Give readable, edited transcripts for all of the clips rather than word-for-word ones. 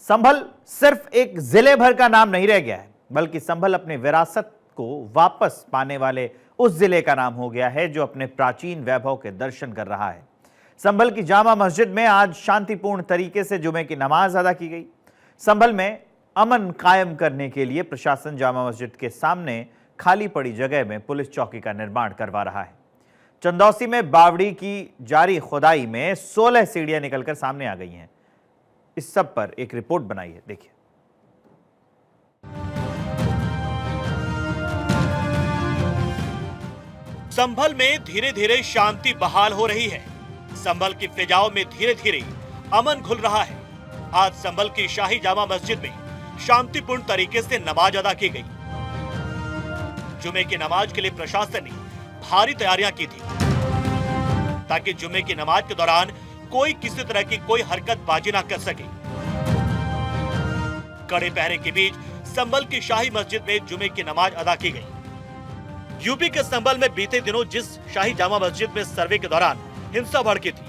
संभल सिर्फ एक जिले भर का नाम नहीं रह गया है, बल्कि संभल अपनी विरासत को वापस पाने वाले उस जिले का नाम हो गया है जो अपने प्राचीन वैभव के दर्शन कर रहा है। संभल की जामा मस्जिद में आज शांतिपूर्ण तरीके से जुमे की नमाज अदा की गई। संभल में अमन कायम करने के लिए प्रशासन जामा मस्जिद के सामने खाली पड़ी जगह में पुलिस चौकी का निर्माण करवा रहा है। चंदौसी में बावड़ी की जारी खुदाई में 16 सीढ़ियां निकलकर सामने आ गई हैं। इस सब पर एक रिपोर्ट बनाई है, देखिए। संभल में धीरे धीरे शांति बहाल हो रही है। संभल की फिजाओं में धीरे धीरे अमन घुल रहा है। आज संभल की शाही जामा मस्जिद में शांतिपूर्ण तरीके से नमाज अदा की गई। जुमे की नमाज के लिए प्रशासन ने भारी तैयारियां की थी ताकि जुमे की नमाज के दौरान कोई किसी तरह की कोई हरकतबाजी ना कर सके। कड़े पहरे के बीच संभल की शाही मस्जिद में जुमे की नमाज अदा की गई। यूपी के संभल में बीते दिनों जिस शाही जामा मस्जिद में सर्वे के दौरान हिंसा भड़की थी,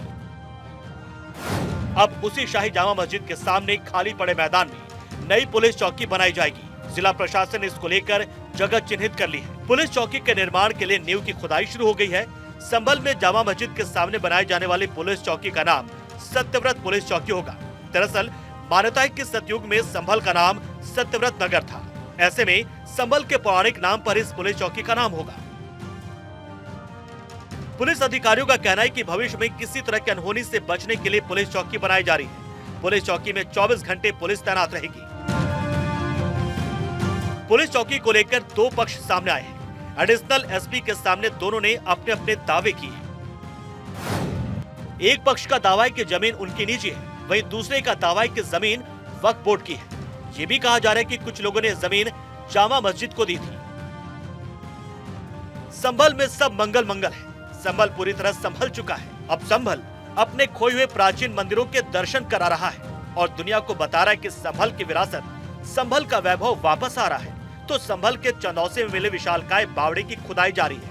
अब उसी शाही जामा मस्जिद के सामने खाली पड़े मैदान में नई पुलिस चौकी बनाई जाएगी। जिला प्रशासन ने इसको लेकर जगह चिन्हित कर ली है। पुलिस चौकी के निर्माण के लिए नींव की खुदाई शुरू हो गई है। संभल में जामा मस्जिद के सामने बनाई जाने वाली पुलिस चौकी का नाम सत्यव्रत पुलिस चौकी होगा। दरअसल मान्यता है कि सतयुग में संभल का नाम सत्यव्रत नगर था। ऐसे में संभल के पौराणिक नाम पर इस पुलिस चौकी का नाम होगा। पुलिस अधिकारियों का कहना है कि भविष्य में किसी तरह की अनहोनी से बचने के लिए पुलिस चौकी बनाई जा रही है। पुलिस चौकी में 24 घंटे पुलिस तैनात रहेगी। पुलिस चौकी को लेकर दो पक्ष सामने आए हैं। एडिशनल एसपी के सामने दोनों ने अपने अपने दावे किए। एक पक्ष का दावा है कि जमीन उनकी निजी है, वहीं दूसरे का दावा है कि जमीन वक्फ बोर्ड की है। ये भी कहा जा रहा है कि कुछ लोगों ने जमीन जामा मस्जिद को दी थी। संभल में सब मंगल मंगल है। संभल पूरी तरह संभल चुका है। अब संभल अपने खोए हुए प्राचीन मंदिरों के दर्शन करा रहा है और दुनिया को बता रहा है कि संभल की विरासत, संभल का वैभव वापस आ रहा है। तो संभल के चंदौसी में मिले विशालकाय बावड़ी की खुदाई जारी है।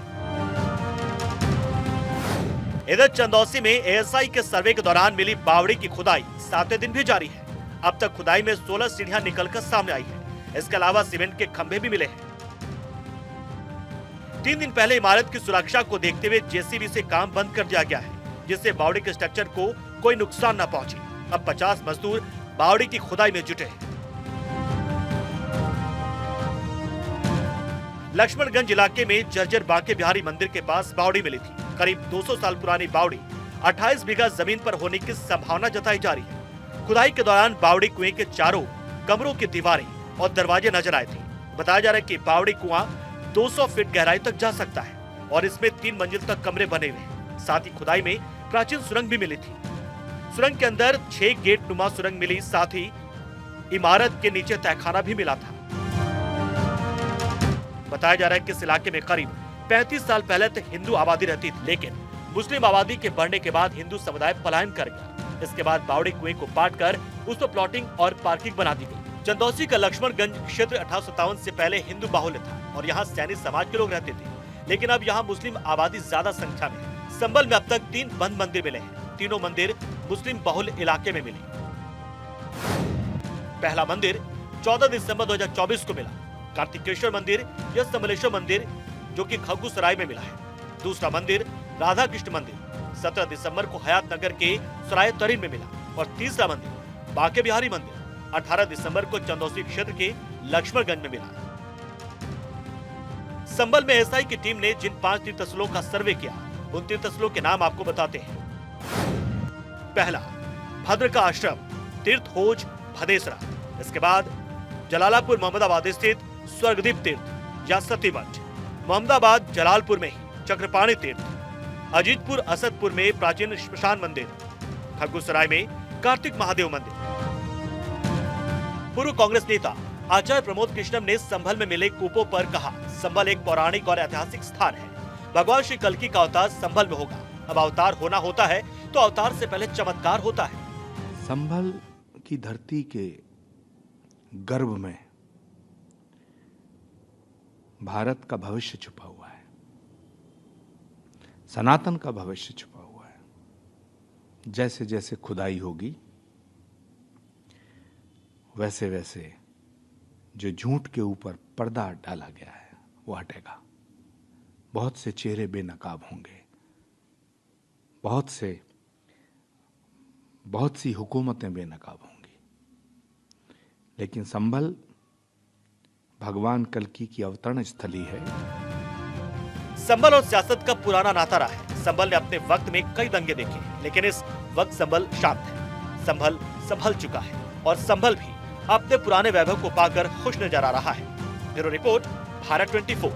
इधर चंदौसी में एएसआई के सर्वे के दौरान मिली बावड़ी की खुदाई 7वें दिन भी जारी है। अब तक खुदाई में 16 सीढ़ियां निकलकर सामने आई है। इसके अलावा सीमेंट के खंभे भी मिले हैं। 3 दिन पहले इमारत की सुरक्षा को देखते हुए जेसीबी से काम बंद कर दिया गया है, जिससे बावड़ी के स्ट्रक्चर को कोई नुकसान न पहुंचे। अब 50 मजदूर बावड़ी की खुदाई में जुटे हैं। लक्ष्मणगंज इलाके में जर्जर बांके बिहारी मंदिर के पास बावड़ी मिली थी। करीब 200 साल पुरानी बावड़ी 28 बीघा जमीन पर होने की संभावना जताई जा रही है। खुदाई के दौरान बावड़ी कुएं के चारों कमरों की दीवारें और दरवाजे नजर आए थे। बताया जा रहा है कि बावड़ी कुआं 200 फीट गहराई तक जा सकता है और इसमें 3 मंजिल तक कमरे बने हुए हैं। साथ ही खुदाई में प्राचीन सुरंग भी मिली थी। सुरंग के अंदर 6 गेट नुमा सुरंग मिली। साथ ही इमारत के नीचे तहखाना भी मिला था। बताया जा रहा है कि इस इलाके में करीब 35 साल पहले तक हिंदू आबादी रहती थी, लेकिन मुस्लिम आबादी के बढ़ने के बाद हिंदू समुदाय पलायन कर गया। इसके बाद बावड़ी कुएं को पाट कर उस पर प्लॉटिंग और पार्किंग बना दी गई। चंदौसी का लक्ष्मणगंज क्षेत्र 1857 से पहले हिंदू बाहुल्य था और यहाँ सैनी समाज के लोग रहते थे, लेकिन अब यहाँ मुस्लिम आबादी ज्यादा संख्या में है। संभल में अब तक 3 बंद मंदिर मिले हैं। तीनों मंदिर मुस्लिम बहुल इलाके में मिले। पहला मंदिर 14 दिसंबर 2024 को मिला। कार्तिकेश्वर मंदिर या समलेश्वर मंदिर जो कि खग्गूसराय में मिला है। दूसरा मंदिर राधा कृष्ण मंदिर 17 दिसंबर को हयात नगर के सराय तरीन में मिला और तीसरा मंदिर बांके बिहारी मंदिर 18 दिसंबर को चंदौसी क्षेत्र के लक्ष्मणगंज में मिला। संभल में एसआई की टीम ने जिन 5 तीर्थस्थलों का सर्वे किया, उन तीर्थस्थलों के नाम आपको बताते हैं। पहला भद्रका आश्रम, तीर्थ खोज भदेसरा। इसके बाद जलालापुर मोहम्मदाबाद स्थित स्वर्गदीप तीर्थ या सती मठ, मोहम्मदाबाद जलालपुर में ही चक्रपाणी तीर्थ, अजीतपुर असदपुर में प्राचीन श्मशान मंदिर, खग्गूसराय में कार्तिक महादेव मंदिर। पूर्व कांग्रेस नेता आचार्य प्रमोद कृष्णम ने संभल में मिले कूपों पर कहा, संभल एक पौराणिक और ऐतिहासिक स्थान है। भगवान श्री कल्कि का अवतार संभल में होगा। अब अवतार होना होता है तो अवतार से पहले चमत्कार होता है। संभल की धरती के गर्भ में भारत का भविष्य छुपा हुआ है, सनातन का भविष्य छुपा हुआ है। जैसे जैसे खुदाई होगी वैसे वैसे जो झूठ के ऊपर पर्दा डाला गया है वो हटेगा। बहुत से चेहरे बेनकाब होंगे, बहुत सी हुकूमतें बेनकाब होंगी, लेकिन संभल भगवान कल्कि की अवतरण स्थली है। संभल और सियासत का पुराना नाता रहा है। संभल ने अपने वक्त में कई दंगे देखे, लेकिन इस वक्त संभल शांत है। संभल संभल चुका है और संभल भी अपने पुराने वैभव को पाकर खुश नजर आ रहा है। Bureau report, Bharat 24।